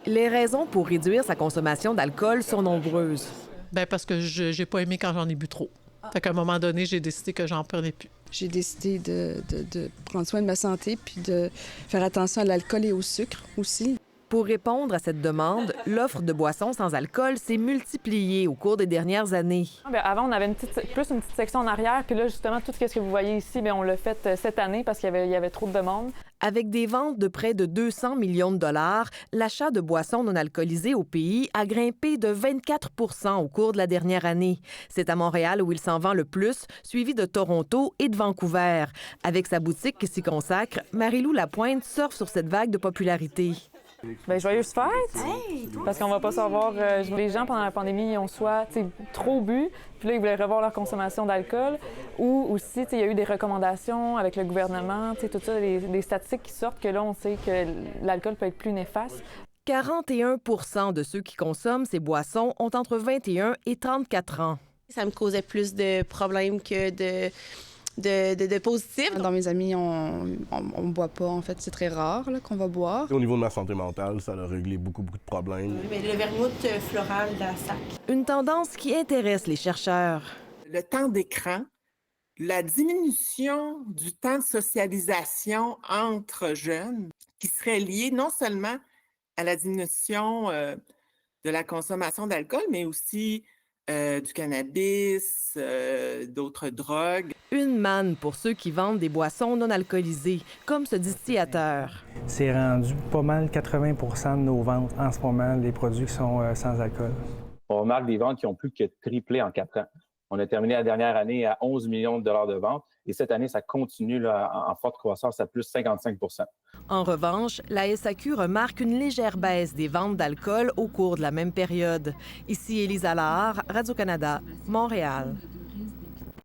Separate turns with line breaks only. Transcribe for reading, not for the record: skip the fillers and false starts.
Les raisons pour réduire sa consommation d'alcool sont nombreuses.
Bien, parce que j'ai pas aimé quand j'en ai bu trop. Fait qu'à un moment donné, j'ai décidé que j'en prenais plus.
J'ai décidé de prendre soin de ma santé puis de faire attention à l'alcool et au sucre aussi.
Pour répondre à cette demande, l'offre de boissons sans alcool s'est multipliée au cours des dernières années.
Bien, avant, on avait une petite section en arrière, puis là, justement, tout ce que vous voyez ici, bien, on l'a fait cette année parce qu'il y avait trop de demandes.
Avec des ventes de près de 200 millions de dollars, l'achat de boissons non alcoolisées au pays a grimpé de 24 % au cours de la dernière année. C'est à Montréal où il s'en vend le plus, suivi de Toronto et de Vancouver. Avec sa boutique qui s'y consacre, Marie-Lou Lapointe surfe sur cette vague de popularité.
Bien, joyeuse fête! Parce qu'on va pas savoir... les gens, pendant la pandémie, ils ont soit trop bu, puis là, ils voulaient revoir leur consommation d'alcool, ou aussi, il y a eu des recommandations avec le gouvernement, tout ça, des statistiques qui sortent que là, on sait que l'alcool peut être plus néfaste.
41 % de ceux qui consomment ces boissons ont entre 21 et 34 ans.
Ça me causait plus de problèmes que de positifs.
Dans mes amis, on boit pas, en fait. C'est très rare là, qu'on va boire.
Au niveau de ma santé mentale, ça a réglé beaucoup de problèmes.
Mais le vermouth floral de la SAC.
Une tendance qui intéresse les chercheurs.
Le temps d'écran, la diminution du temps de socialisation entre jeunes qui serait liée non seulement à la diminution de la consommation d'alcool, mais aussi du cannabis, d'autres drogues.
Une manne pour ceux qui vendent des boissons non alcoolisées, comme ce distillateur.
C'est rendu pas mal 80 % de nos ventes en ce moment, les produits qui sont sans alcool.
On remarque des ventes qui ont plus que triplé en 4 ans. On a terminé la dernière année à 11 millions de dollars de ventes et cette année, ça continue là, en forte croissance à plus 55 %.
En revanche, la SAQ remarque une légère baisse des ventes d'alcool au cours de la même période. Ici Élise Allard, Radio-Canada, Montréal.